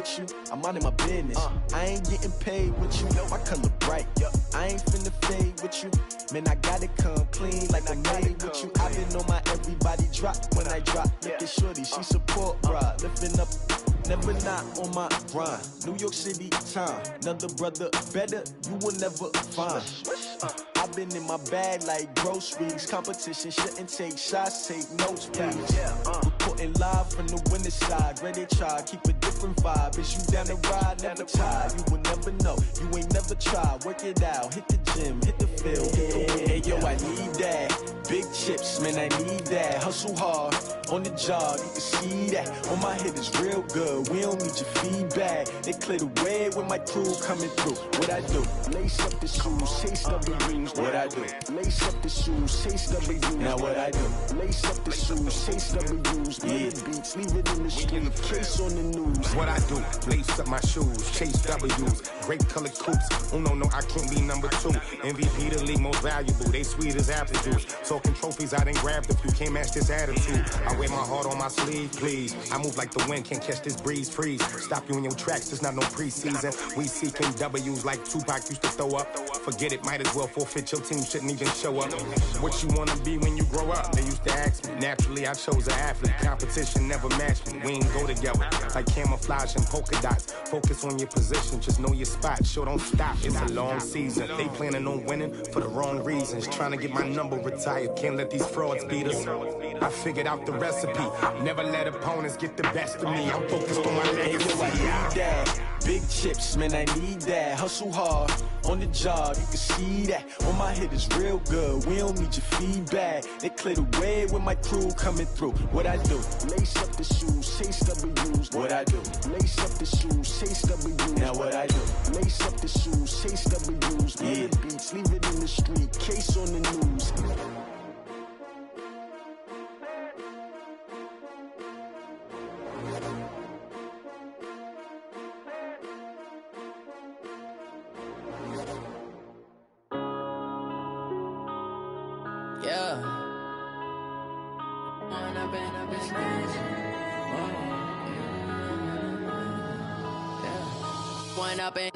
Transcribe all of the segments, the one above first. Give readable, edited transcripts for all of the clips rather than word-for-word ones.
with you, I'm out of my business. I ain't getting paid with you, my color bright. I ain't finna fade with you, man, I gotta come clean like I'm made with you. I been on my everybody drop when I drop. Look at shorty, she support, bruh. Lifting up, never not on my grind. New York City time, another brother better, you will never find. I've been in my bag like groceries. Competition shouldn't take shots, take notes, please. Reporting live from the winning side. Ready to try, keep a different vibe. Is you down the ride, never tired. You will never know, you ain't never tried. Work it out, hit the gym, hit the field, hit the win. Hey yo, I need that. Big chips, man, I need that. Hustle hard, on the job, you can see that. On my head is real good, we don't need your feedback. They clear the way with my crew coming through. What I do? Lace up the shoes, chase W's. What I do? Lace up the shoes, chase W's. Now what I do? Lace up the shoes, chase W's. Million beats, leave it in the street, case on the news. What I do? Lace up my shoes, chase W's. Great colored coops. Oh no, I can't be number 2. MVP the league most valuable. They sweet as apple juice. Talking trophies, I done grabbed a few. Can't match this attitude. I wear my heart on my sleeve, please. I move like the wind, can't catch this breeze, freeze. Stop you in your tracks, there's not no preseason. We seeking W's like Tupac used to throw up. Forget it, might as well forfeit. Your team shouldn't even show up. What you wanna be when you grow up? They used to ask me. Naturally, I chose an athlete. Competition never matched me. We ain't go together like camouflage and polka dots. Focus on your position, just know your spot. Sure, don't stop. It's a long season. They planning on winning for the wrong reasons. Trying to get my number retired. Can't let these frauds beat us. I figured out the recipe. Never let opponents get the best of me. I'm focused on my legacy. I need that. Big chips, man, I need that. Hustle hard, on the job, you can see that. On my head is real good, we don't need your feedback. They clear the way with my crew coming through. What I do? Lace up the shoes, chase W's. What I do? Lace up the shoes, chase W's. Now what I do? Lace up the shoes, chase W's. Million beats, leave it in the street, case on the news.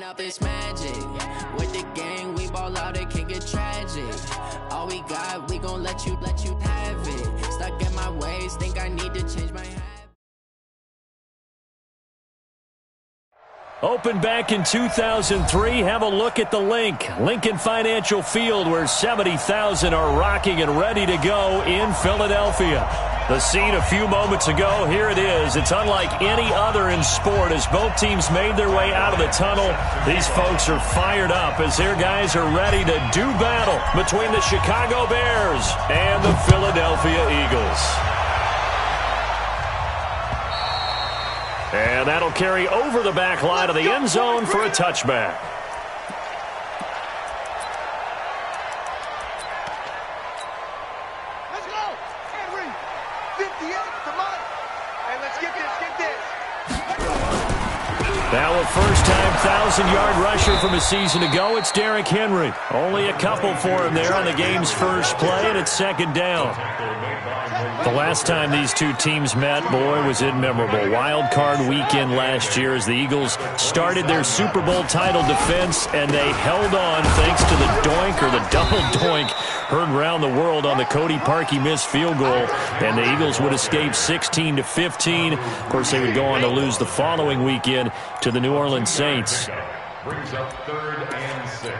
Up this magic with the gang, we ball out, it can get tragic. All we got, we gon' let you have it. Stuck in my ways, think I need to change my habit. Opened back in 2003, have a look at the Lincoln Financial Field, where 70,000 are rocking and ready to go in Philadelphia. The scene a few moments ago, here it is. It's unlike any other in sport as both teams made their way out of the tunnel. These folks are fired up as their guys are ready to do battle between the Chicago Bears and the Philadelphia Eagles. And that'll carry over the back line of the end zone for a touchback. Let's go! Henry! 58 to Mike! Hey, let's get this! Now a first-time 1,000-yard rusher from a season ago, it's Derrick Henry. Only a couple for him there on the game's first play, and it's second down. The last time these two teams met, boy, was it memorable. Wild card weekend last year as the Eagles started their Super Bowl title defense, and they held on thanks to the doink or the double doink heard around the world on the Cody Parkey missed field goal, and the Eagles would escape 16-15. Of course, they would go on to lose the following weekend to the New Orleans Saints. Brings up 3rd and 6.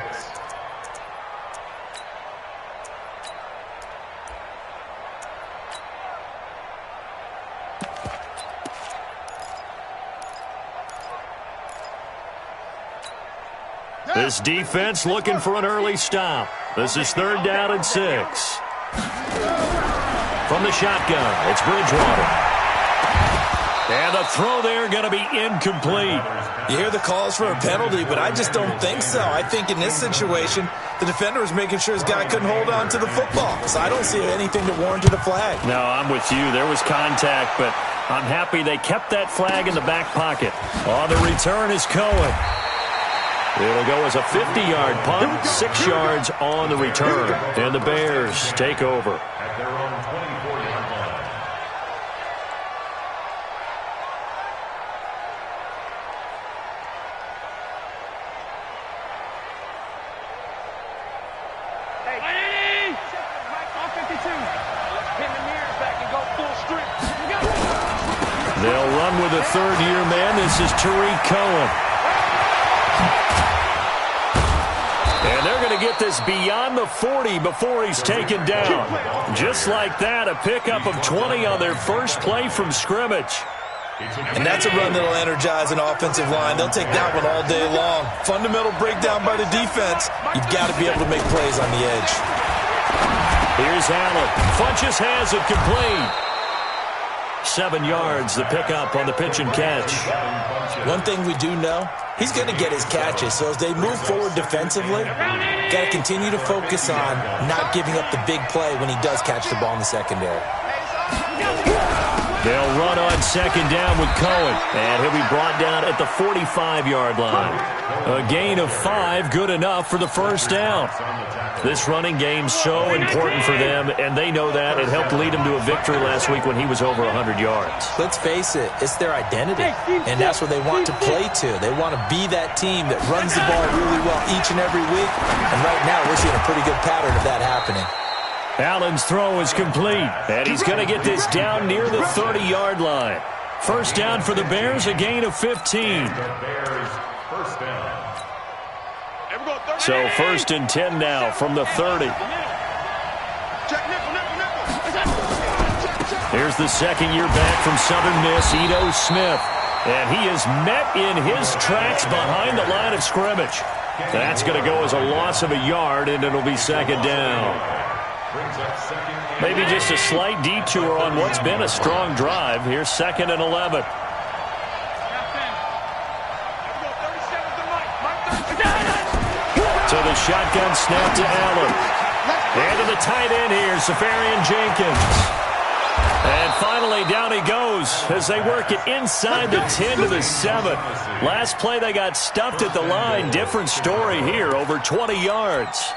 This defense looking for an early stop. This is 3rd down and 6. From the shotgun, it's Bridgewater. And the throw there going to be incomplete. You hear the calls for a penalty, but I just don't think so. I think in this situation, the defender was making sure his guy couldn't hold on to the football. So I don't see anything to warrant the flag. No, I'm with you. There was contact, but I'm happy they kept that flag in the back pocket. On the return is Cohen. It'll go as a 50-yard punt, 6 yards on the return. And the Bears take over. At their own 24-yard line. a third-year man. This is Tariq Cohen. And they're going to get this beyond the 40 before he's taken down. Just like that, a pickup of 20 on their first play from scrimmage. And that's a run that'll energize an offensive line. They'll take that one all day long. Fundamental breakdown by the defense. You've got to be able to make plays on the edge. Here's Allen. Funches has it complete. 7 yards, the pickup on the pitch and catch. One thing we do know, he's going to get his catches. So as they move forward defensively, got to continue to focus on not giving up the big play when he does catch the ball in the secondary. They'll run on second down with Cohen, and he'll be brought down at the 45-yard line. A gain of 5, good enough for the first down. This running game's so important for them, and they know that. It helped lead them to a victory last week when he was over 100 yards. Let's face it, it's their identity, and that's what they want to play to. They want to be that team that runs the ball really well each and every week, and right now we're seeing a pretty good pattern of that happening. Allen's throw is complete, and he's going to get this down near the 30-yard line. First down for the Bears, a gain of 15. So first and 10 now from the 30. Here's the second-year back from Southern Miss, Ito Smith. And he is met in his tracks behind the line of scrimmage. That's going to go as a loss of a yard, and it'll be second down. Maybe just a slight detour on what's been a strong drive. Here's second and 11. So the shotgun snap to Allen. And to the tight end here, Safarian Jenkins. And finally, down he goes as they work it inside the 10 to the 7. Last play, they got stuffed at the line. Different story here, over 20 yards.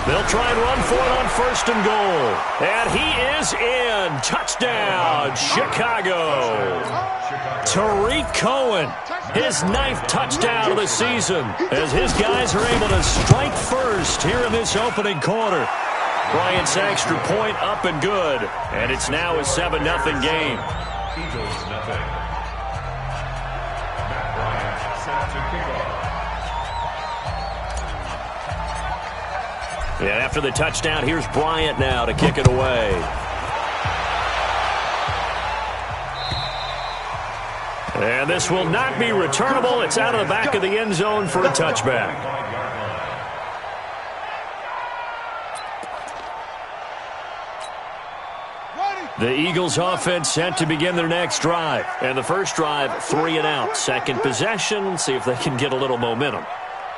They'll try and run for it on first and goal. And he is in. Touchdown, Chicago. Tariq Cohen, his 9th touchdown of the season, as his guys are able to strike first here in this opening quarter. Bryant's extra point up and good. And it's now a 7-0 game. Eagles nothing. Matt Bryant set to kick off. And after the touchdown, here's Bryant now to kick it away. And this will not be returnable. It's out of the back of the end zone for a touchback. The Eagles offense set to begin their next drive. And the first drive, 3 and out. Second possession, see if they can get a little momentum.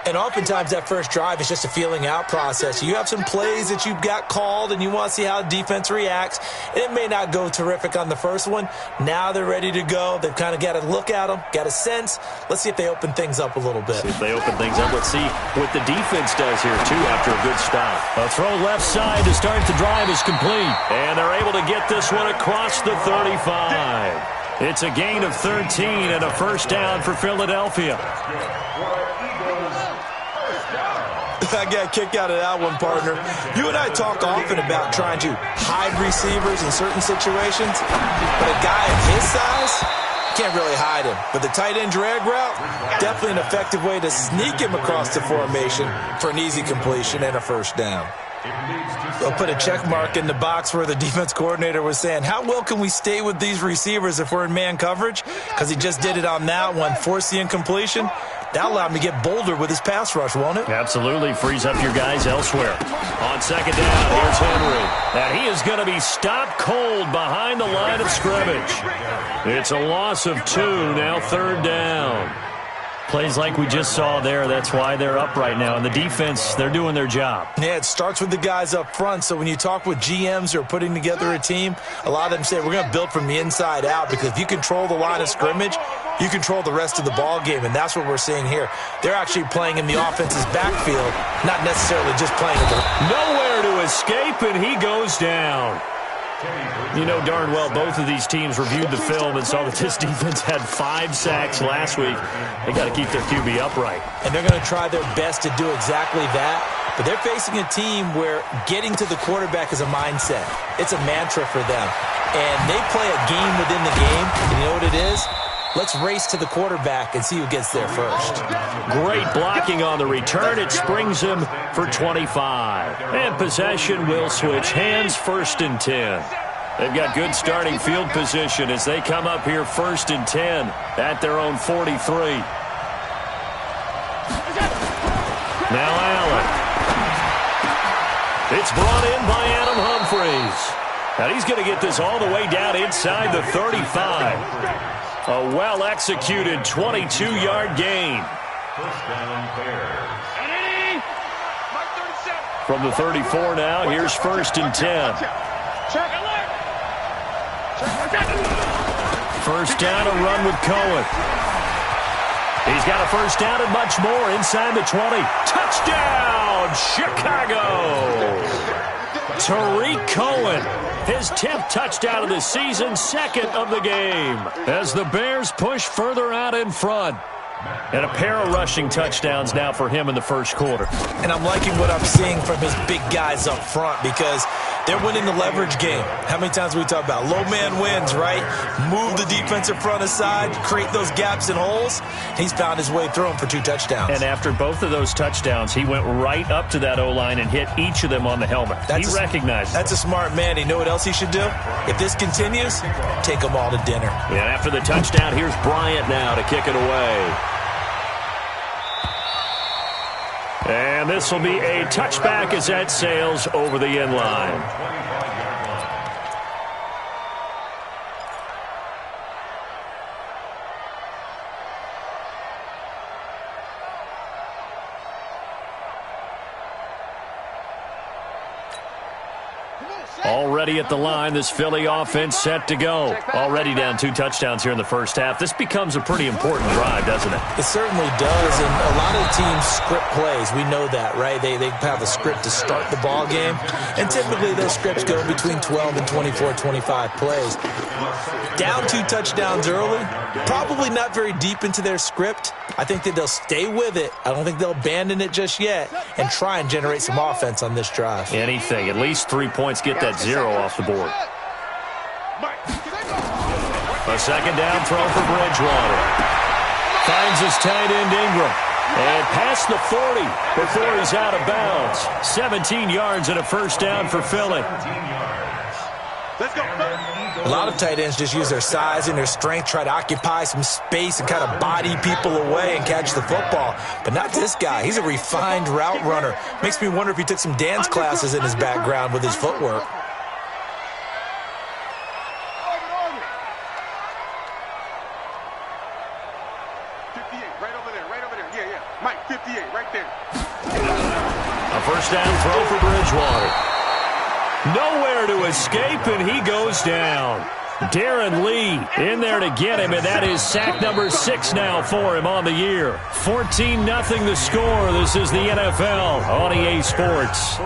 And oftentimes that first drive is just a feeling out process. You have some plays that you've got called and you want to see how the defense reacts. And it may not go terrific on the first one. Now they're ready to go. They've kind of got to look at them, got a sense. Let's see if they open things up a little bit. See if they open things up. Let's see what the defense does here, too, after a good stop. A throw left side to start the drive is complete. And they're able to get this one across the 35. It's a gain of 13 and a first down for Philadelphia. I got a kick out of that one, partner. You and I talk often about trying to hide receivers in certain situations, but a guy of his size can't really hide him. But the tight end drag route, definitely an effective way to sneak him across the formation for an easy completion and a first down. They'll put a check mark in the box where the defense coordinator was saying, how well can we stay with these receivers if we're in man coverage? Because he just did it on that one, forced the incompletion. That'll allow him to get bolder with his pass rush, won't it? Absolutely. Frees up your guys elsewhere. On second down, here's Henry. And he is going to be stopped cold behind the line of scrimmage. It's a loss of 2, now third down. Plays like we just saw there, that's why they're up right now. And the defense, they're doing their job. Yeah, it starts with the guys up front. So when you talk with GMs who are putting together a team, a lot of them say we're going to build from the inside out, because if you control the line of scrimmage, you control the rest of the ball game, and that's what we're seeing here. They're actually playing in the offense's backfield, not necessarily just playing in the... Nowhere to escape, and he goes down. You know darn well both of these teams reviewed the film and saw that this defense had 5 sacks last week. They got to keep their QB upright. And they're going to try their best to do exactly that. But they're facing a team where getting to the quarterback is a mindset. It's a mantra for them. And they play a game within the game. And you know what it is? Let's race to the quarterback and see who gets there first. Great blocking on the return. It springs him for 25. And possession will switch hands, 1st and 10. They've got good starting field position as they come up here 1st and 10 at their own 43. Now Allen. It's brought in by Adam Humphries. And he's going to get this all the way down inside the 35. A well-executed 22-yard gain. From the 34 now, here's 1st and 10. First down, a run with Cohen. He's got a first down and much more inside the 20. Touchdown, Chicago! Tariq Cohen, his 10th touchdown of the season, 2nd of the game, as the Bears push further out in front. And a pair of rushing touchdowns now for him in the first quarter. And I'm liking what I'm seeing from his big guys up front, because they're winning the leverage game. How many times we talk about low man wins, right? Move the defensive front aside, create those gaps and holes. He's found his way through them for 2 touchdowns. And after both of those touchdowns, he went right up to that O-line and hit each of them on the helmet. He recognized it. That's a smart man. You know what else he should do? If this continues, take them all to dinner. And after the touchdown, here's Bryant now to kick it away. And this will be a touchback as that sails over the end line. Already at the line, this Philly offense set to go. Already down 2 touchdowns here in the first half. This becomes a pretty important drive, doesn't it? It certainly does, and a lot of teams script plays. We know that, right? They have a script to start the ball game, and typically those scripts go between 12 and 24, 25 plays. Down 2 touchdowns early, probably not very deep into their script. I think that they'll stay with it. I don't think they'll abandon it just yet and try and generate some offense on this drive. Anything. At least 3 points, get that 0 off the board. A second down throw for Bridgewater. Finds his tight end Ingram. And past the 40 before he's out of bounds. 17 yards and a first down for Philly. Let's go. A lot of tight ends just use their size and their strength, try to occupy some space and kind of body people away and catch the football. But not this guy. He's a refined route runner. Makes me wonder if he took some dance classes in his background with his footwork. Mike, 58, right there. A first down throw for Bridgewater. Nowhere to escape, and he goes down. Darren Lee in there to get him, and that is sack number 6 now for him on the year. 14-0 the score. This is the NFL on EA Sports.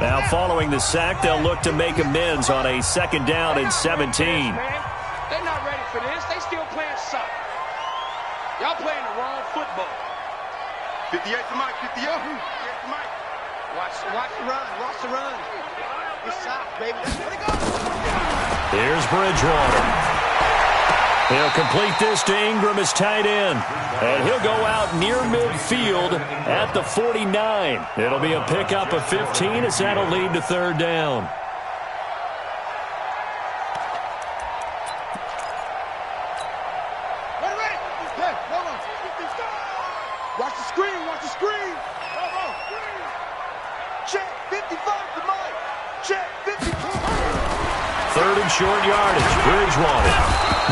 Now, following the sack, they'll look to make amends on a second down and 17. They're not ready for this. They still playing soccer. Y'all playing the wrong football. 58 to Mike, 58 to Mike. Watch the run. Watch the run. It's soft, baby. That's where they go. Here's Bridgewater. He'll complete this to Ingram as tight end. And he'll go out near midfield at the 49. It'll be a pickup of 15 as that'll lead to third down. Ready. Hey, hold on. Watch the screen. Check. short yardage. Bridgewater.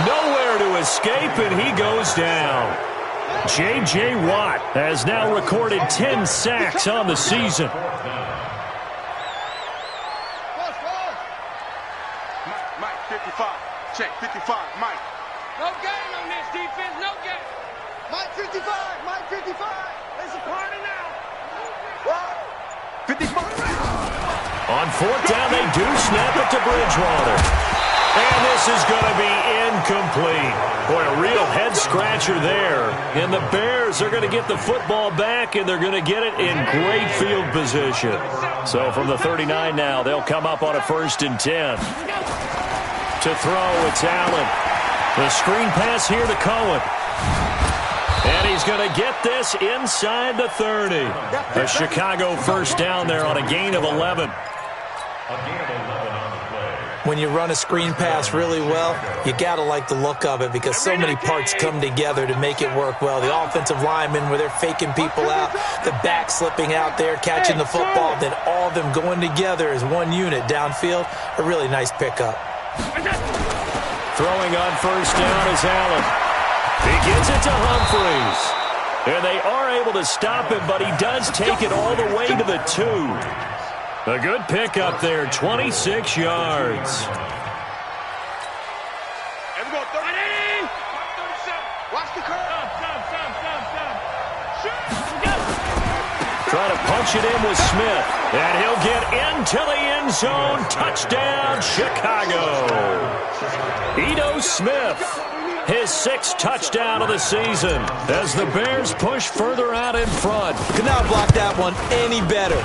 Nowhere to escape, and he goes down. J.J. Watt has now recorded 10 sacks on the season. Mike, 55. Check, 55, Mike. No gain on this defense, no gain. Mike 55, Mike 55. It's a party now. 55. On fourth down, they do snap it to Bridgewater. And this is going to be incomplete. Boy, a real head-scratcher there. And the Bears are going to get the football back, and they're going to get it in great field position. So from the 39 now, they'll come up on a 1st and 10. To throw, it's Allen. The screen pass here to Cohen. And he's going to get this inside the 30. A Chicago first down there on a gain of 11. When you run a screen pass really well, you got to like the look of it because so many parts come together to make it work well. The offensive linemen, where they're faking people out, the back slipping out there, catching the football, then all of them going together as one unit downfield. A really nice pickup. Throwing on first down is Allen. He gets it to Humphreys. And they are able to stop him, but he does take it all the way to the 2. A good pickup there, 26 yards. And we go 30. 37. Watch the curve. Trying to punch it in with Smith. And he'll get into the end zone. Touchdown, Chicago. Ito Smith, his 6th touchdown of the season as the Bears push further out in front. Could not block that one any better.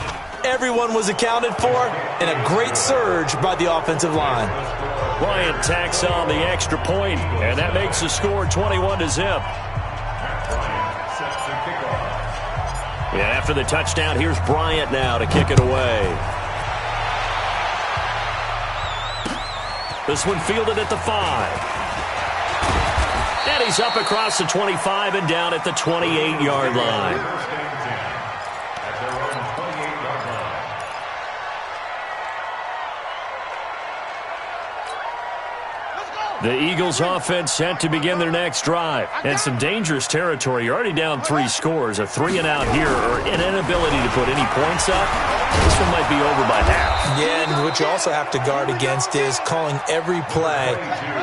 Everyone was accounted for, and a great surge by the offensive line. Bryant tacks on the extra point, and that makes the score 21-0. Yeah, after the touchdown, here's Bryant now to kick it away. This one fielded at the 5. And he's up across the 25 and down at the 28-yard line. The Eagles offense set to begin their next drive. And some dangerous territory. You're already down 3 scores. A 3 and out here, or an inability to put any points up. This one might be over by half. Yeah, and what you also have to guard against is calling every play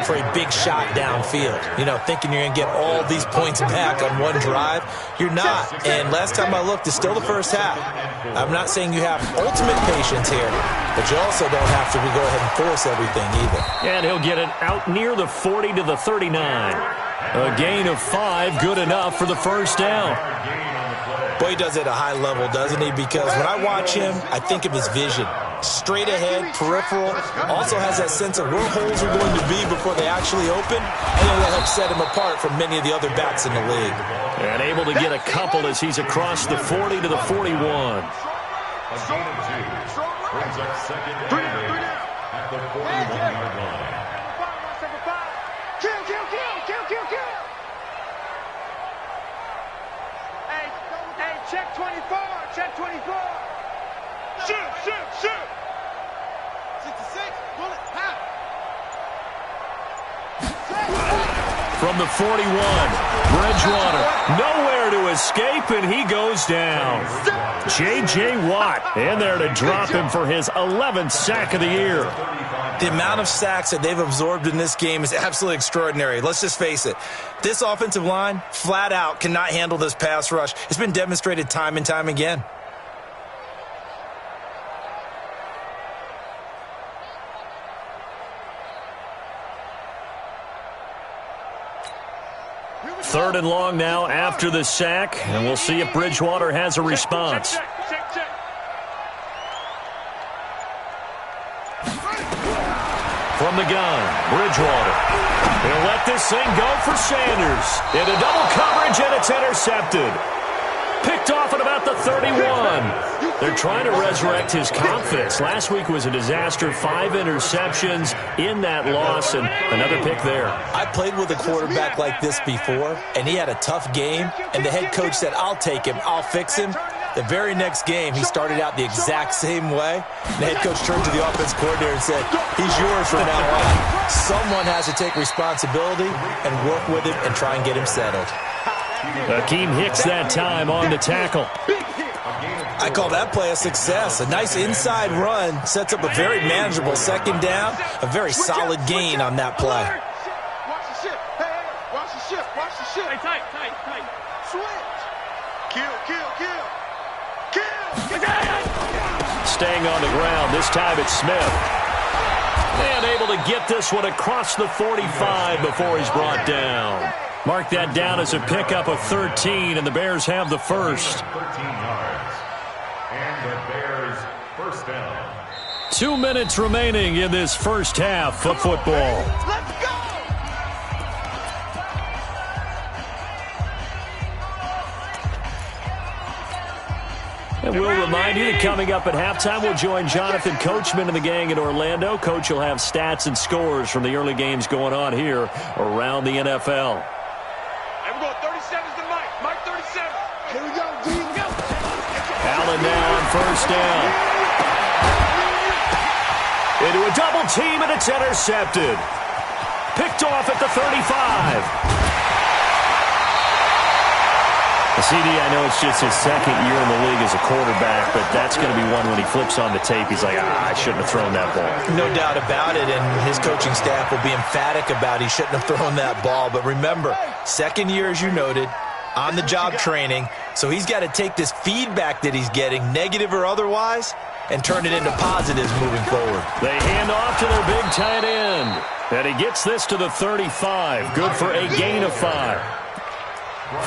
for a big shot downfield. You know, thinking you're going to get all these points back on one drive. You're not. And last time I looked, it's still the first half. I'm not saying you have ultimate patience here, but you also don't have to go ahead and force everything either. And he'll get it out near the 40 to the 39. A gain of 5, good enough for the first down. Boy, he does it at a high level, doesn't he? Because when I watch him, I think of his vision. Straight ahead, peripheral, also has that sense of where holes are going to be before they actually open, and that helps set him apart from many of the other backs in the league. And able to get a couple as he's across the 40 to the 41. A gain of 2. Brings up second and 8 at the 41-yard line. Kill. Hey, check 24. Check 24. Shoot. 66, bullet, half. From the 41, Bridgewater, nowhere to escape, and he goes down. J.J. Watt in there to drop him for his 11th sack of the year. The amount of sacks that they've absorbed in this game is absolutely extraordinary. Let's just face it. This offensive line, flat out, cannot handle this pass rush. It's been demonstrated time and time again. Third and long now after the sack, and we'll see if Bridgewater has a response. From the gun, Bridgewater. He'll let this thing go for Sanders. Into double coverage, and it's intercepted. Picked off at about the 31. They're trying to resurrect his confidence. Last week was a disaster. 5 interceptions in that loss, and another pick there. I played with a quarterback like this before, and he had a tough game, and the head coach said, I'll take him, I'll fix him. The very next game, he started out the exact same way. The head coach turned to the offense coordinator and said, he's yours from now on. Someone has to take responsibility and work with him and try and get him settled. Akeem Hicks that time on the tackle. I call that play a success. A nice inside run sets up a very manageable second down. A very solid gain on that play. Watch the ship. Hey, watch the ship. Watch the ship. Hey, tight. Switch. Kill. Staying on the ground. This time it's Smith. And able to get this one across the 45 before he's brought down. Mark that down as a pickup of 13, and the Bears have the first. 13 yards. And the Bears first down. 2 minutes remaining in this first half of football. Let's go. And we'll remind you that coming up at halftime, we'll join Jonathan Coachman and the gang in Orlando. Coach will have stats and scores from the early games going on here around the NFL. Hey, we're going 37's to Mike. Mike 37. Here we go. Allen now on first down. Into a double team, and it's intercepted. Picked off at the 35. CD, I know it's just his second year in the league as a quarterback, but that's going to be one when he flips on the tape. He's like, I shouldn't have thrown that ball. No doubt about it, and his coaching staff will be emphatic about he shouldn't have thrown that ball. But remember, second year, as you noted, on-the-job training, so he's got to take this feedback that he's getting, negative or otherwise, and turn it into positives moving forward. They hand off to their big tight end, and he gets this to the 35. Good for a gain of 5.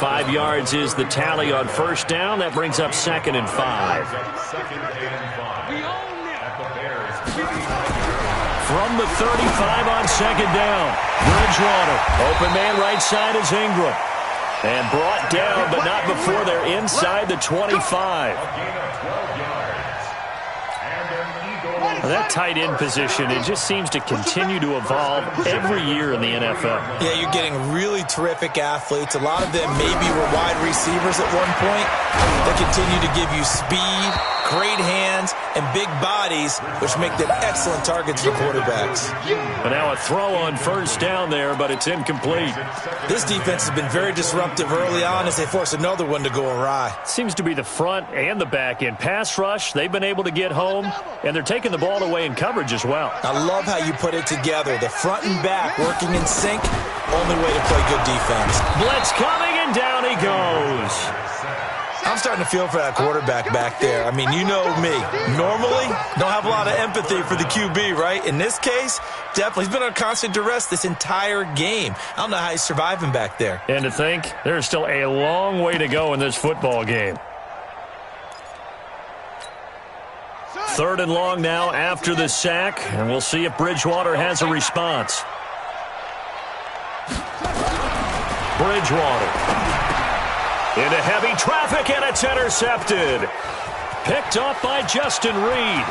5 yards is the tally on first down. That brings up 2nd and 5. From the 35 on 2nd down, Bridgewater. Open man right side is Ingram. And brought down, but not before they're inside the 25. That tight end position, it just seems to continue to evolve every year in the NFL. Yeah, you're getting really terrific athletes. A lot of them maybe were wide receivers at one point. They continue to give you speed, great hands, and big bodies, which make them excellent targets for quarterbacks. But now a throw on first down there, but it's incomplete. This defense has been very disruptive early on as they force another one to go awry. Seems to be the front and the back end. Pass rush, they've been able to get home, and they're taking the ball away in coverage as well. I love how you put it together. The front and back working in sync, only way to play good defense. Blitz coming, and down he goes. I'm starting to feel for that quarterback back there. I mean, you know me. Normally, don't have a lot of empathy for the QB, right? In this case, definitely. He's been under constant duress this entire game. I don't know how he's surviving back there. And to think, there's still a long way to go in this football game. 3rd and long now after the sack, and we'll see if Bridgewater has a response. Bridgewater into heavy traffic, and it's intercepted. Picked off by Justin Reed.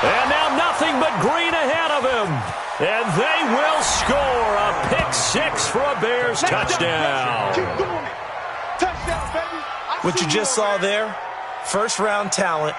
And now nothing but green ahead of him. And they will score a pick 6 for a Bears touchdown. Keep doing it. Touchdown, baby. What you just saw there, first-round talent,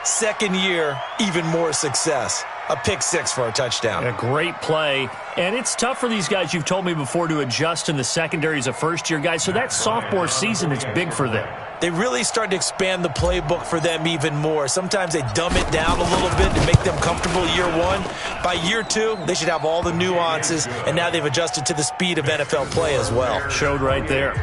second year, even more success. A pick 6 for a touchdown. A great play. And it's tough for these guys, you've told me before, to adjust in the secondary as a first-year guy. So that sophomore season is big for them. They really start to expand the playbook for them even more. Sometimes they dumb it down a little bit to make them comfortable year 1. By year 2, they should have all the nuances, and now they've adjusted to the speed of NFL play as well. Showed right there.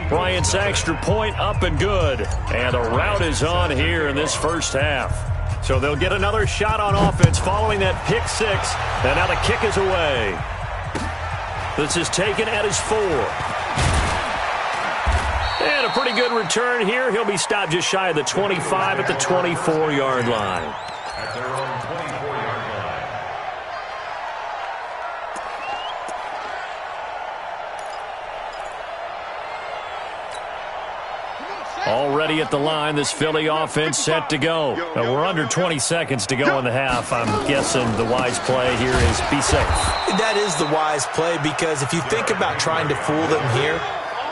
Bryant's extra point up and good. And a rout is on here in this first half. So they'll get another shot on offense following that pick 6. And now the kick is away. This is taken at his 4. And a pretty good return here. He'll be stopped just shy of the 25 at the 24-yard line. At their own 24-yard line. Already at the line, this Philly offense set to go. We're under 20 seconds to go in the half. I'm guessing the wise play here is be safe. That is the wise play, because if you think about trying to fool them here,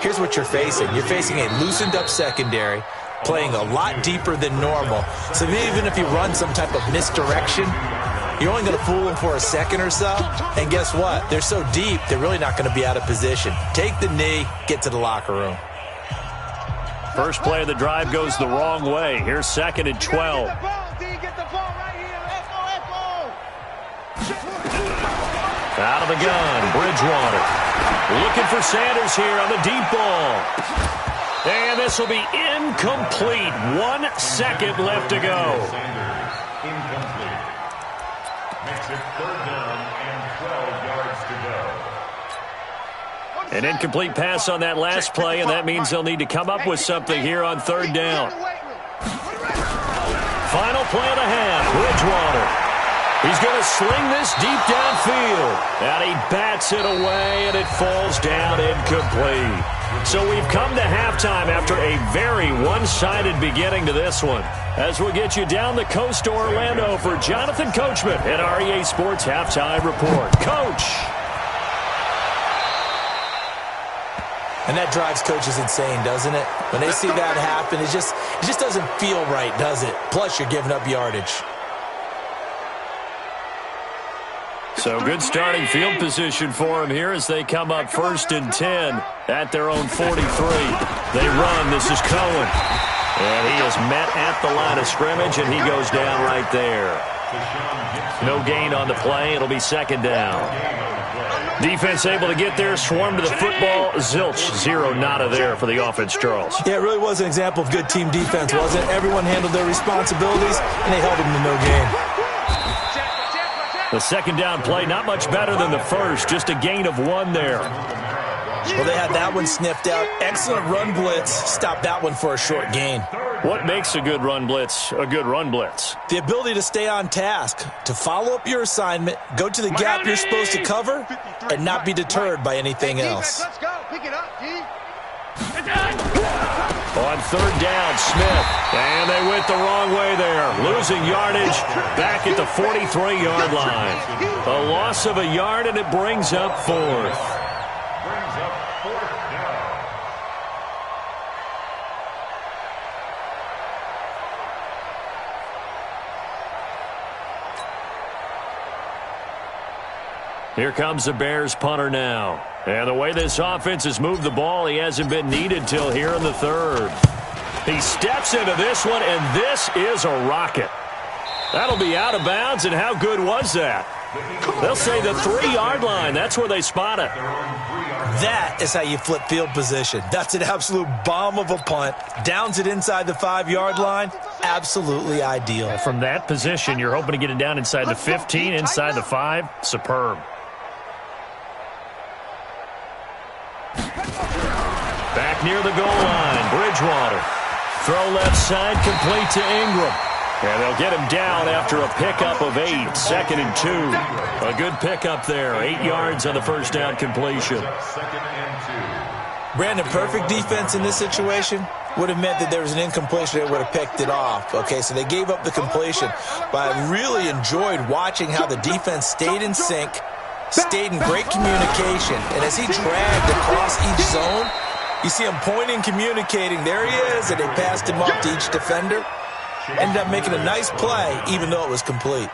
here's what you're facing. You're facing a loosened up secondary, playing a lot deeper than normal. So even if you run some type of misdirection, you're only going to fool them for a second or so. And guess what? They're so deep, they're really not going to be out of position. Take the knee, get to the locker room. First play of the drive goes the wrong way. Here's 2nd and 12. Out of the gun, Bridgewater. Looking for Sanders here on the deep ball. And this will be incomplete. 1 second left to go. Incomplete. Makes it 3rd down and 12 yards to go. An incomplete pass on that last play, and that means they'll need to come up with something here on 3rd down. Final play of the half, Bridgewater. He's going to sling this deep downfield. And he bats it away, and it falls down incomplete. So we've come to halftime after a very one-sided beginning to this one. As we'll get you down the coast to Orlando for Jonathan Coachman at our EA Sports Halftime Report. Coach! And that drives coaches insane, doesn't it? When they see that happen, it just doesn't feel right, does it? Plus, you're giving up yardage. So good starting field position for him here as they come up 1st and 10 at their own 43. They run. This is Cohen. And he is met at the line of scrimmage, and he goes down right there. No gain on the play. It'll be 2nd down. Defense able to get there, swarm to the football. Zilch, 0 nada there for the offense, Charles. Yeah, it really was an example of good team defense, wasn't it? Everyone handled their responsibilities, and they held them to no gain. The 2nd down play, not much better than the first, just a gain of 1 there. Well, they had that one sniffed out. Excellent run blitz. Stopped that one for a short gain. What makes a good run blitz a good run blitz? The ability to stay on task, to follow up your assignment, go to the gap you're supposed to cover, and not be deterred by anything else. Let's go. Pick it up, G. On 3rd down, Smith. And they went the wrong way there. Losing yardage back at the 43-yard line. A loss of a yard, and it brings up 4th. Here comes the Bears punter now. And the way this offense has moved the ball, he hasn't been needed till here in the 3rd. He steps into this one, and this is a rocket. That'll be out of bounds, and how good was that? They'll say the 3-yard line. That's where they spot it. That is how you flip field position. That's an absolute bomb of a punt. Downs it inside the 5-yard line. Absolutely ideal. From that position, you're hoping to get it down inside the 15, inside the 5. Superb. Back near the goal line, Bridgewater. Throw left side, complete to Ingram. And they'll get him down after a pickup of 8, 2nd and 2. A good pickup there, 8 yards on the 1st down completion. Brandon, perfect defense in this situation would have meant that there was an incompletion that would have picked it off. Okay, so they gave up the completion. But I really enjoyed watching how the defense stayed in sync, stayed in great communication. And as he dragged across each zone, you see him pointing, communicating. There he is, and they passed him up to each defender. Ended up making a nice play, even though it was complete.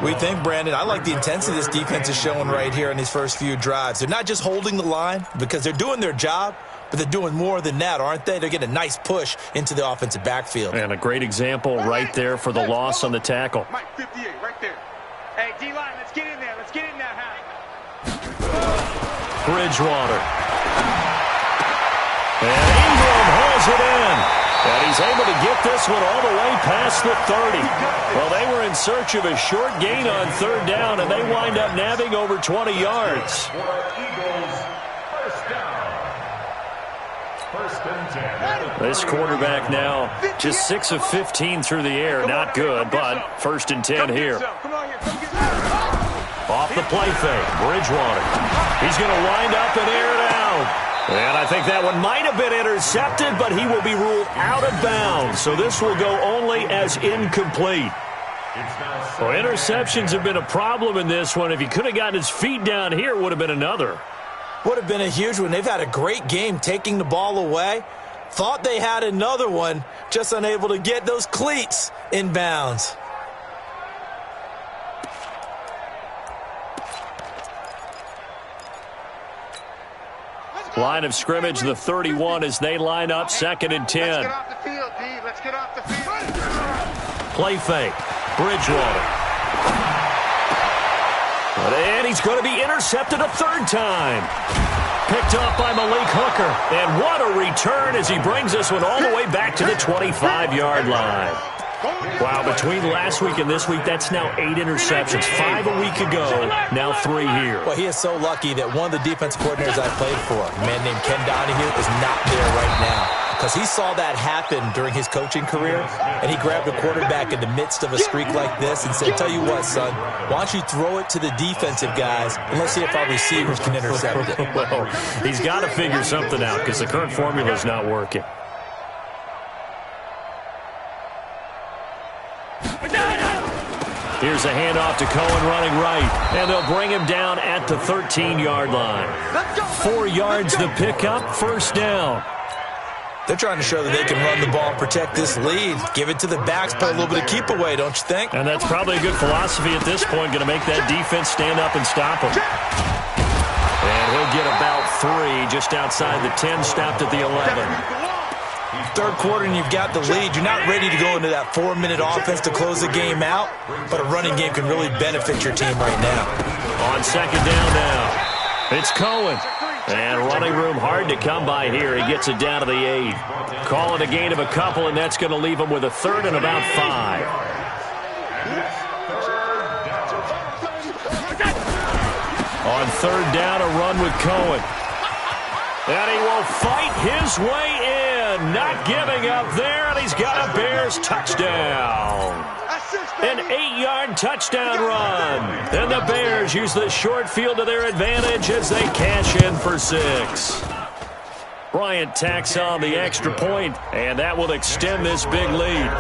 We think, Brandon, I like the intensity this defense is showing right here in these first few drives. They're not just holding the line because they're doing their job, but they're doing more than that, aren't they? They're getting a nice push into the offensive backfield. And a great example right there for the loss on the tackle. Mike 58, right there. Hey, D-line, let's get in there. Let's get in there, Bridgewater. And Ingram hauls it in. And he's able to get this one all the way past the 30. Well, they were in search of a short gain on 3rd down, and they wind up nabbing over 20 yards. This quarterback now just 6 of 15 through the air. Not good, but 1st and 10 here. Off the play fake, Bridgewater. He's going to wind up and air it out. And I think that one might have been intercepted, but he will be ruled out of bounds. So this will go only as incomplete. Well, interceptions have been a problem in this one. If he could have gotten his feet down here, it would have been another. Would have been a huge one. They've had a great game taking the ball away. Thought they had another one, just unable to get those cleats in bounds. Line of scrimmage, the 31 as they line up, 2nd and 10. Let's get off the field, D. Let's get off the field. Play fake. Bridgewater. And he's going to be intercepted a 3rd time. Picked off by Malik Hooker. And what a return as he brings this one all the way back to the 25-yard line. Wow, between last week and this week, that's now 8 interceptions. 5 a week ago, now 3 here. Well, he is so lucky that one of the defense coordinators I played for, a man named Ken Donahue, is not there right now. Because he saw that happen during his coaching career, and he grabbed a quarterback in the midst of a streak like this and said, tell you what, son, why don't you throw it to the defensive guys, and let's see if our receivers can intercept it. Well, he's got to figure something out because the current formula is not working. Here's a handoff to Cohen running right, and they'll bring him down at the 13-yard line. 4 yards the pickup, 1st down. They're trying to show that they can run the ball and protect this lead. Give it to the backs, play a little bit of keep away, don't you think? And that's probably a good philosophy at this point, going to make that defense stand up and stop him. And he'll get about 3 just outside the 10, stopped at the 11. 3rd quarter and you've got the lead. You're not ready to go into that 4-minute offense to close the game out, but a running game can really benefit your team right now. On 2nd down now, it's Cohen. And running room hard to come by here. He gets it down to the 8. Calling a gain of a couple, and that's going to leave him with a 3rd and about 5. On 3rd down, a run with Cohen. And he will fight his way in. Not giving up there, and he's got a Bears touchdown. An 8-yard touchdown run. And the Bears use the short field to their advantage as they cash in for 6. Bryant tacks on the extra point, and that will extend this big lead.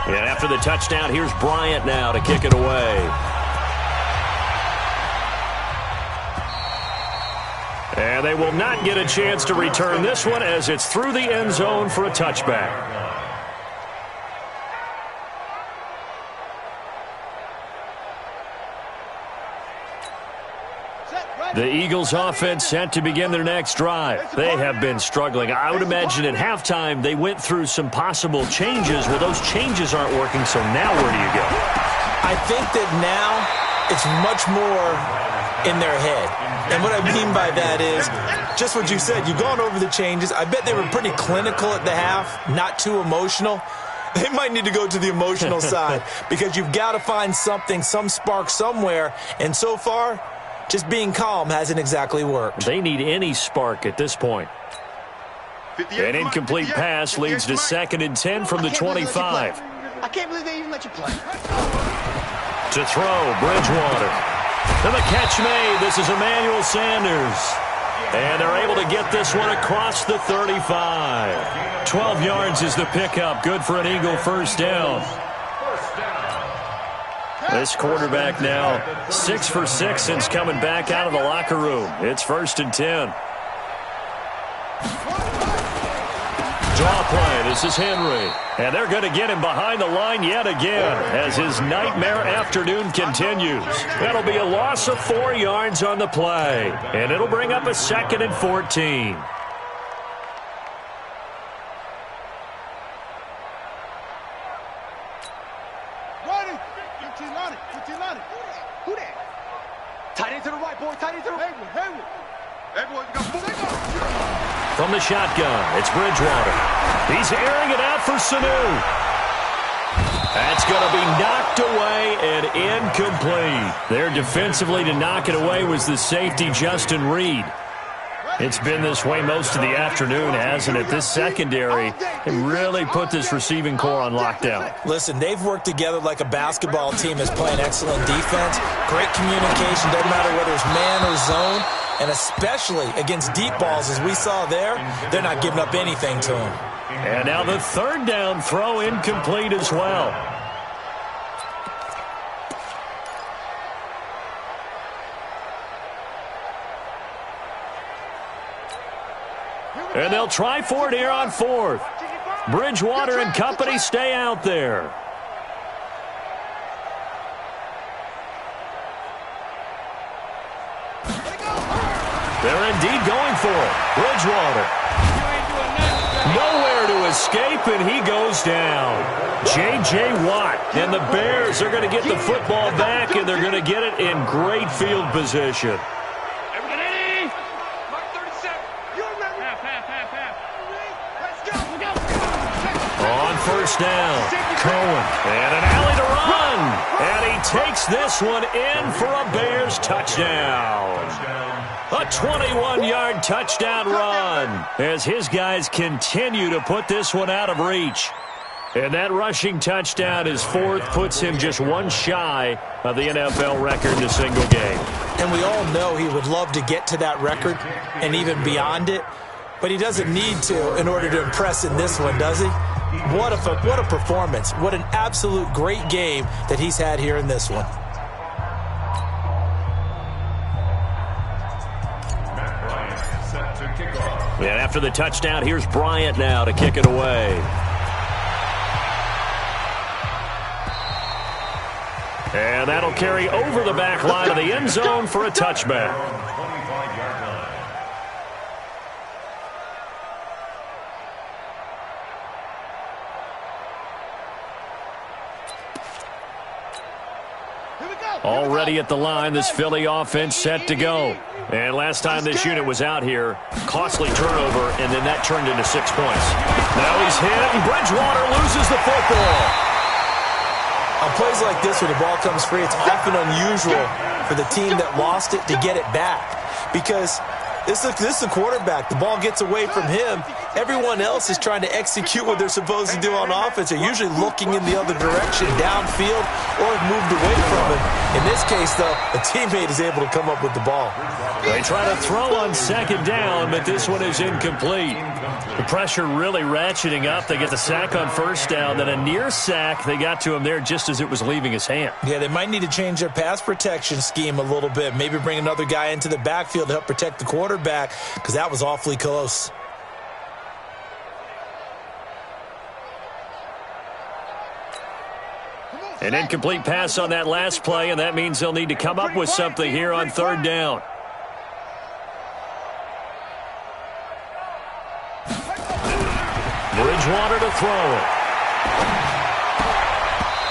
And after the touchdown, here's Bryant now to kick it away. And they will not get a chance to return this one as it's through the end zone for a touchback. The Eagles offense set to begin their next drive. They have been struggling. I would imagine at halftime they went through some possible changes. Well, those changes aren't working, so now where do you go? I think that now it's much more in their head. And what I mean by that is just what you said. You've gone over the changes. I bet they were pretty clinical at the half, not too emotional. They might need to go to the emotional side because you've got to find something, some spark somewhere. And so far, just being calm hasn't exactly worked. They need any spark at this point. An incomplete pass leads to 2nd and 10 from the 25. I can't believe they even let you play. To throw, Bridgewater. And the catch made. This is Emmanuel Sanders. And they're able to get this one across the 35. 12 yards is the pickup. Good for an Eagle 1st down. This quarterback now 6 for 6 since coming back out of the locker room. It's 1st and 10. Draw play. This is Henry. And they're going to get him behind the line yet again as his nightmare afternoon continues. That'll be a loss of 4 yards on the play. And it'll bring up a 2nd and 14. Who that? Tight end to the right, boy. Tight end to the right. From the shotgun, it's Bridgewater. He's airing it out for Sanu. That's going to be knocked away and incomplete. There defensively to knock it away was the safety, Justin Reed. It's been this way most of the afternoon, hasn't it? This secondary can really put this receiving core on lockdown. Listen, they've worked together like a basketball team is playing excellent defense. Great communication, doesn't matter whether it's man or zone. And especially against deep balls, as we saw there, they're not giving up anything to them. And now the third down throw incomplete as well. And they'll try for it here on fourth. Bridgewater and company stay out there. They're indeed going for it. Bridgewater. Nowhere to escape, and he goes down. J.J. Watt and the Bears are going to get the football back, and they're going to get it in great field position. On first down, Cohen, and an alley to run. And he takes this one in for a Bears touchdown. A 21-yard touchdown run as his guys continue to put this one out of reach. And that rushing touchdown, his fourth, puts him just one shy of the NFL record in a single game. And we all know he would love to get to that record and even beyond it, but he doesn't need to in order to impress in this one, does he? What a performance. What an absolute great game that he's had here in this one. And after the touchdown, here's Bryant now to kick it away. And that'll carry over the back line of the end zone for a touchback. Already at the line, this Philly offense set to go. And last time this unit was out here, costly turnover, and then that turned into 6 points. Now he's hit, and Bridgewater loses the football. On plays like this where the ball comes free, it's often unusual for the team that lost it to get it back. Because this is the quarterback. The ball gets away from him. Everyone else is trying to execute what they're supposed to do on offense. They're usually looking in the other direction, downfield, or have moved away from him. In this case, though, a teammate is able to come up with the ball. They try to throw on second down, but this one is incomplete. The pressure really ratcheting up. They get the sack on first down, then a near sack. They got to him there just as it was leaving his hand. Yeah, they might need to change their pass protection scheme a little bit. Maybe bring another guy into the backfield to help protect the quarterback, because that was awfully close. An incomplete pass on that last play, and that means they'll need to come up with something here on third down. Bridgewater to throw it.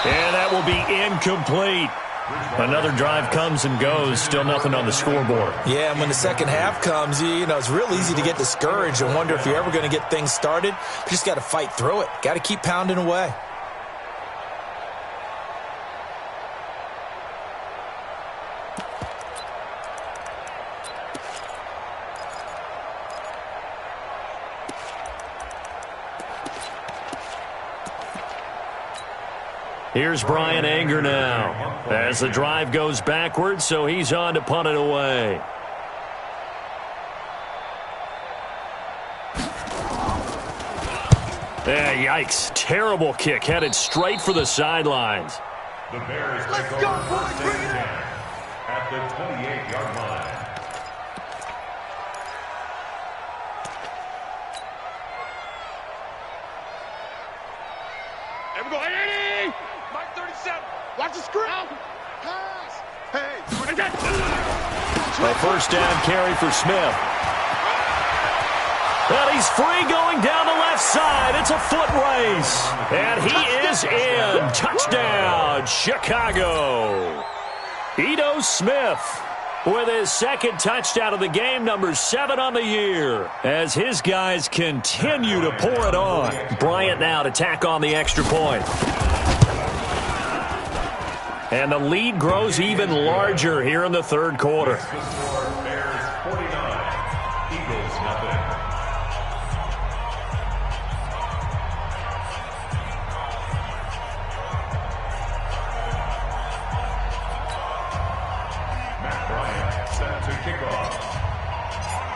And that will be incomplete. Another drive comes and goes. Still nothing on the scoreboard. Yeah, and when the second half comes, you know, it's real easy to get discouraged and wonder if you're ever going to get things started. You just got to fight through it. Got to keep pounding away. Here's Brian Anger now as the drive goes backwards, so he's on to punt it away. Yikes. Terrible kick headed straight for the sidelines. The Bears take over first and 10 at the 28-yard line. Here we go. Hey, Mike 37. Watch the screen. Pass. Hey. A first down carry for Smith. And he's free going down the left side. It's a foot race. And he is in. Touchdown, Chicago. Ito Smith with his second touchdown of the game, number 7 on the year, as his guys continue to pour it on. Bryant now to tack on the extra point. And the lead grows even larger here in the third quarter. Bears 49, Eagles nothing.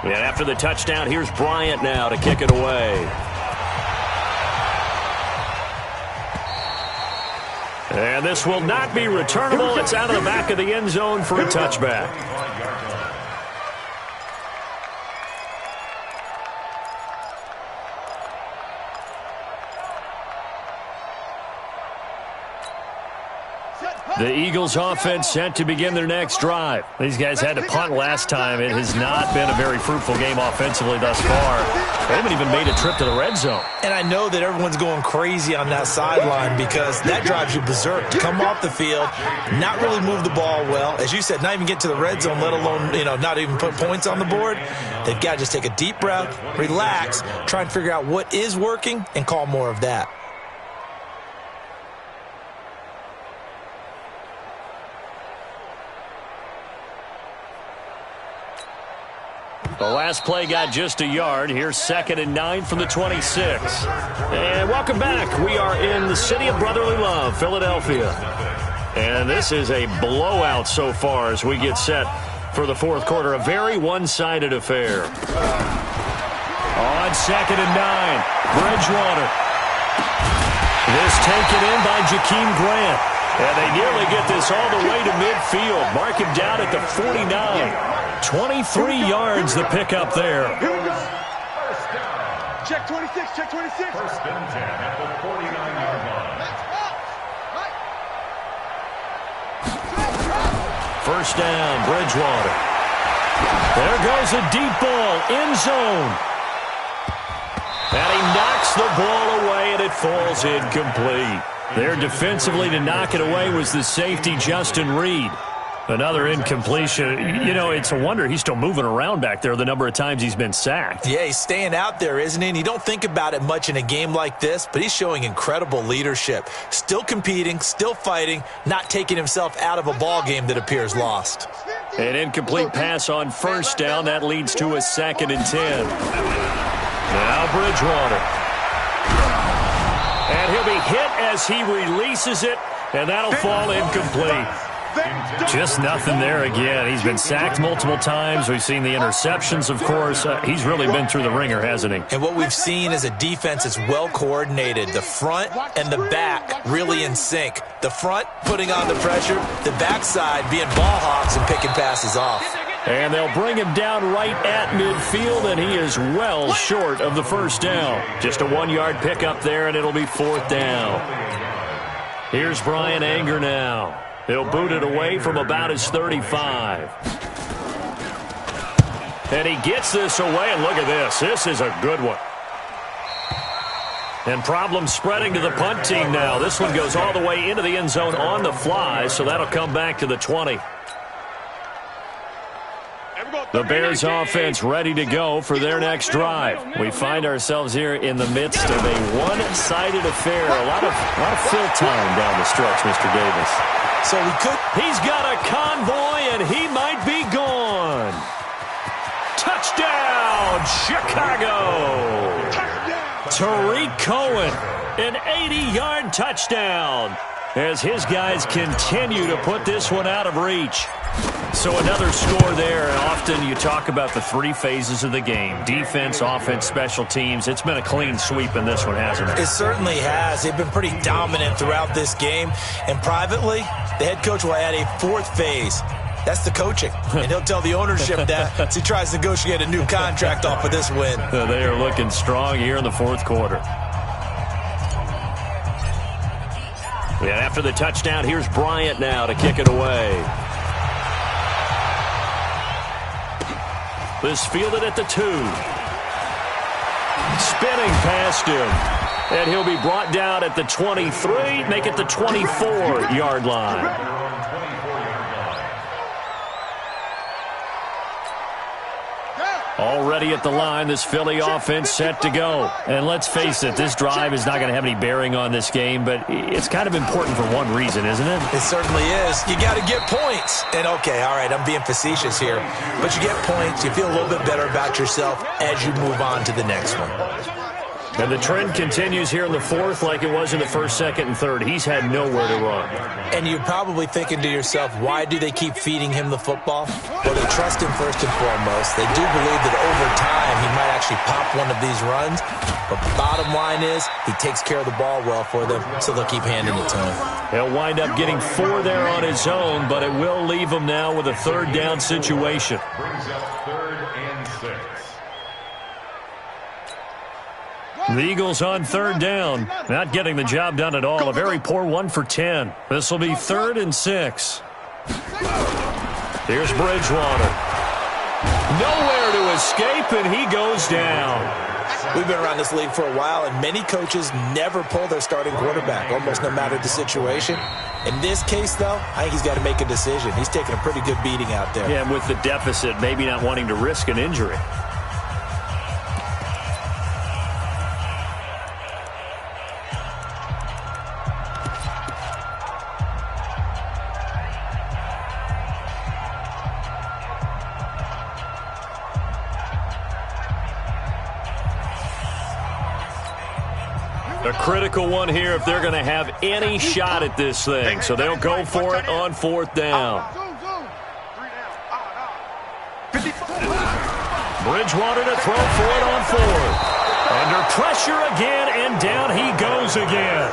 And after the touchdown, here's Bryant now to kick it away. And this will not be returnable. It's out of the back of the end zone for a touchback. The Eagles offense set to begin their next drive. These guys had to punt last time. It has not been a very fruitful game offensively thus far. They haven't even made a trip to the red zone. And I know that everyone's going crazy on that sideline because that drives you berserk to come off the field, not really move the ball well. As you said, not even get to the red zone, let alone, not even put points on the board. They've got to just take a deep breath, relax, try and figure out what is working, and call more of that. The last play got just a yard. Here's 2nd and 9 from the 26. And welcome back. We are in the city of brotherly love, Philadelphia. And this is a blowout so far as we get set for the fourth quarter. A very one-sided affair. On 2nd and 9, Bridgewater. This taken in by Jakeem Grant. And they nearly get this all the way to midfield. Mark him down at the 49. 23 yards the pickup there. Check 26, check 26. First and 10 at the 49-yard line. First down, Bridgewater. There goes a deep ball, end zone. And he knocks the ball away, and it falls incomplete. There defensively to knock it away was the safety, Justin Reed. Another incompletion. It's a wonder he's still moving around back there the number of times he's been sacked. Yeah, he's staying out there, isn't he? And you don't think about it much in a game like this, but he's showing incredible leadership. Still competing, still fighting, not taking himself out of a ball game that appears lost. An incomplete pass on first down. That leads to a 2nd and 10. Now Bridgewater. And he'll be hit as he releases it, and that'll fall incomplete. Just nothing there again. He's been sacked multiple times. We've seen the interceptions, of course. He's really been through the ringer, hasn't he? And what we've seen is a defense that's well coordinated. The front and the back really in sync. The front putting on the pressure, the backside being ball hawks and picking passes off. And they'll bring him down right at midfield, and he is well short of the first down. Just a 1-yard pickup there, and it'll be 4th down. Here's Brian Anger now. He'll boot it away from about his 35. And he gets this away, and look at this. This is a good one. And problems spreading to the punt team now. This one goes all the way into the end zone on the fly, so that'll come back to the 20. The Bears offense ready to go for their next drive. We find ourselves here in the midst of a one-sided affair. A lot of fill time down the stretch, Mr. Davis. So we could. He's got a convoy, and he might be gone. Touchdown, Chicago. Tariq Cohen, an 80-yard touchdown as his guys continue to put this one out of reach. So another score there, and often you talk about the 3 phases of the game. Defense, offense, special teams. It's been a clean sweep in this one, hasn't it? It certainly has. They've been pretty dominant throughout this game. And privately, the head coach will add a 4th phase. That's the coaching. And he'll tell the ownership that as he tries to negotiate a new contract off of this win. They are looking strong here in the 4th quarter. And after the touchdown, here's Bryant now to kick it away. This fielded at the 2. Spinning past him. And he'll be brought down at the 23, make it the 24-yard line. Already at the line, this Philly offense set to go. And let's face it, this drive is not going to have any bearing on this game, but it's kind of important for one reason, isn't it? It certainly is. You got to get points. And, okay, all right, I'm being facetious here. But you get points, you feel a little bit better about yourself as you move on to the next one. And the trend continues here in the fourth like it was in the first, second, and third. He's had nowhere to run. And you're probably thinking to yourself, why do they keep feeding him the football? Well, they trust him first and foremost. They do believe that over time he might actually pop one of these runs. But the bottom line is he takes care of the ball well for them, so they'll keep handing it to him. He'll wind up getting 4 there on his own, but it will leave him now with a third down situation. Brings up 3rd and 6. The Eagles on third down. Not getting the job done at all. A very poor 1 for 10. This will be 3rd and 6. Here's Bridgewater. Nowhere to escape, and he goes down. We've been around this league for a while, and many coaches never pull their starting quarterback, almost no matter the situation. In this case, though, I think he's got to make a decision. He's taking a pretty good beating out there. Yeah, and with the deficit, maybe not wanting to risk an injury. A critical one here if they're going to have any shot at this thing. So they'll go for it on 4th down. Bridgewater to throw for it on 4th. Under pressure again, and down he goes again.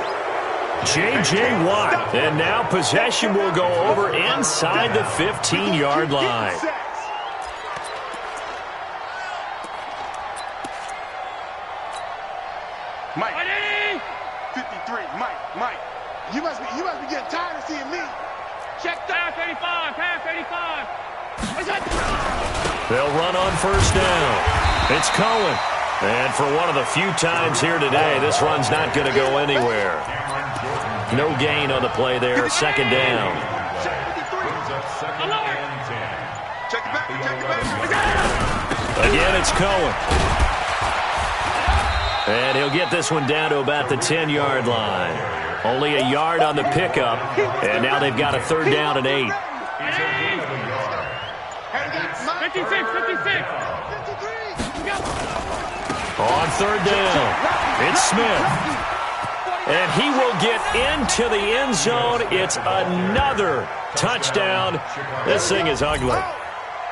J.J. Watt. And now possession will go over inside the 15-yard line. Mike. 53, Mike. You must be getting tired of seeing me. Check pass 85, pass 85. They'll run on 1st down. It's Cohen. And for one of the few times here today, this run's not going to go anywhere. No gain on the play there. 2nd down. Check it back. Again, it's Cohen. And he'll get this one down to about the 10-yard line. Only a yard on the pickup, and now they've got a 3rd down and 8. 56. On 3rd down, it's Smith. And he will get into the end zone. It's another touchdown. This thing is ugly.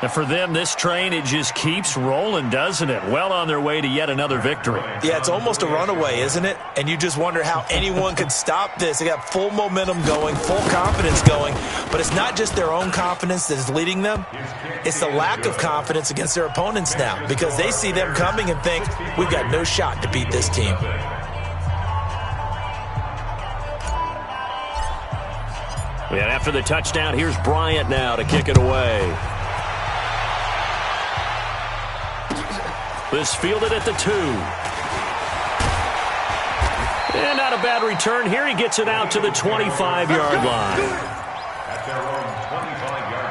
And for them, this train, it just keeps rolling, doesn't it? Well on their way to yet another victory. Yeah, it's almost a runaway, isn't it? And you just wonder how anyone could stop this. They got full momentum going, full confidence going. But it's not just their own confidence that is leading them. It's the lack of confidence against their opponents now, because they see them coming and think, we've got no shot to beat this team. And after the touchdown, here's Bryant now to kick it away. This fielded at the 2. And not a bad return here. He gets it out to the 25-yard line. At their own 25-yard line.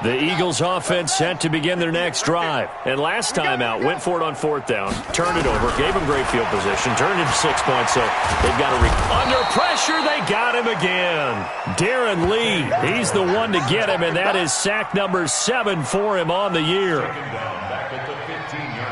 The Eagles offense set to begin their next drive. And last time out, went for it on 4th down, turned it over, gave them great field position, turned into 6 points, so they've got to under pressure, they got him again. Darren Lee, he's the one to get him, and that is sack number 7 for him on the year. Second down, back at the 15-yard line.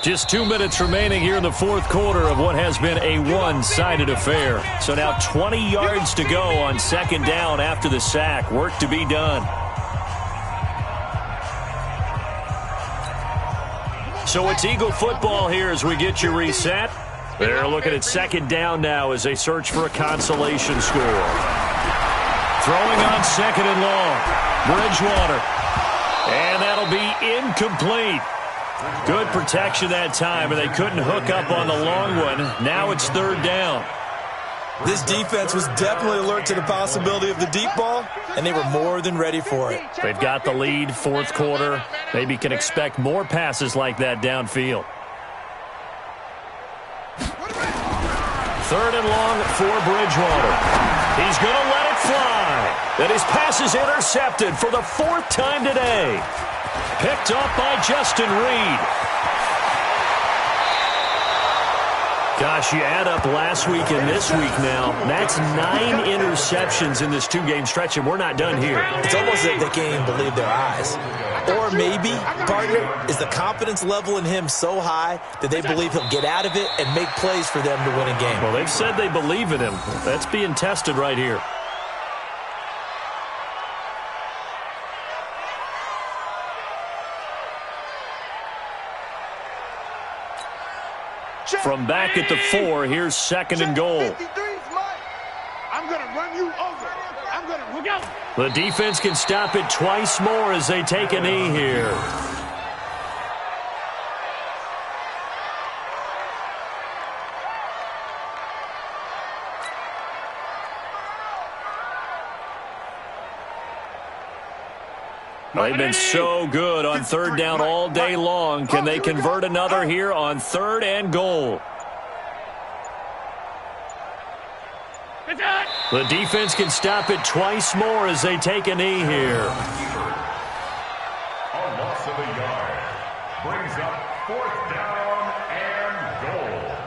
Just 2 minutes remaining here in the 4th quarter of what has been a one-sided affair. So now 20 yards to go on 2nd down after the sack. Work to be done. So it's Eagle football here as we get you reset. They're looking at 2nd down now as they search for a consolation score. Throwing on 2nd and long. Bridgewater. And that'll be incomplete. Good protection that time, and they couldn't hook up on the long one. Now it's 3rd down. This defense was definitely alert to the possibility of the deep ball, and they were more than ready for it. They've got the lead, 4th quarter. Maybe can expect more passes like that downfield. 3rd and long for Bridgewater. He's going to let it fly. And his pass is intercepted for the 4th time today. Picked off by Justin Reed. Gosh, you add up last week and this week now. That's 9 interceptions in this 2-game stretch, and we're not done here. It's almost as if they can't even believe their eyes. Or maybe, partner, is the confidence level in him so high that they believe he'll get out of it and make plays for them to win a game. Well, they've said they believe in him. That's being tested right here. From back at the 4, here's 2nd and goal. I'm going to run you over. I'm going to look out. The defense can stop it twice more as they take a knee here. They've been so good on 3rd down all day long. Can they convert another here on 3rd and goal? The defense can stop it twice more as they take a knee here. A loss of a yard brings up 4th down and goal.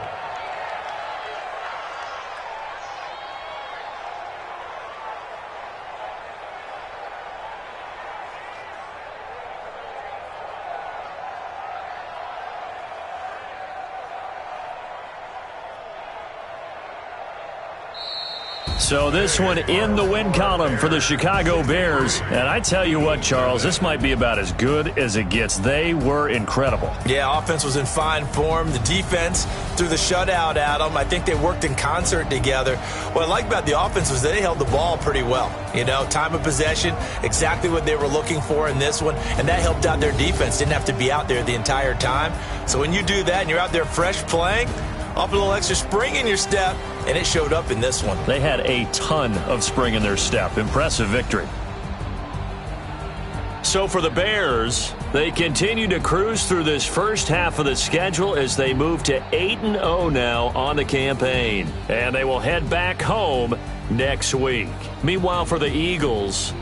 So this one in the win column for the Chicago Bears. And I tell you what, Charles, this might be about as good as it gets. They were incredible. Yeah, offense was in fine form. The defense threw the shutout at them. I think they worked in concert together. What I like about the offense was they held the ball pretty well. You know, time of possession, exactly what they were looking for in this one. And that helped out their defense. Didn't have to be out there the entire time. So when you do that and you're out there fresh playing, off a little extra spring in your step, and it showed up in this one. They had a ton of spring in their step. Impressive victory. So for the Bears, they continue to cruise through this first half of the schedule as they move to 8-0 now on the campaign. And they will head back home next week. Meanwhile, for the Eagles,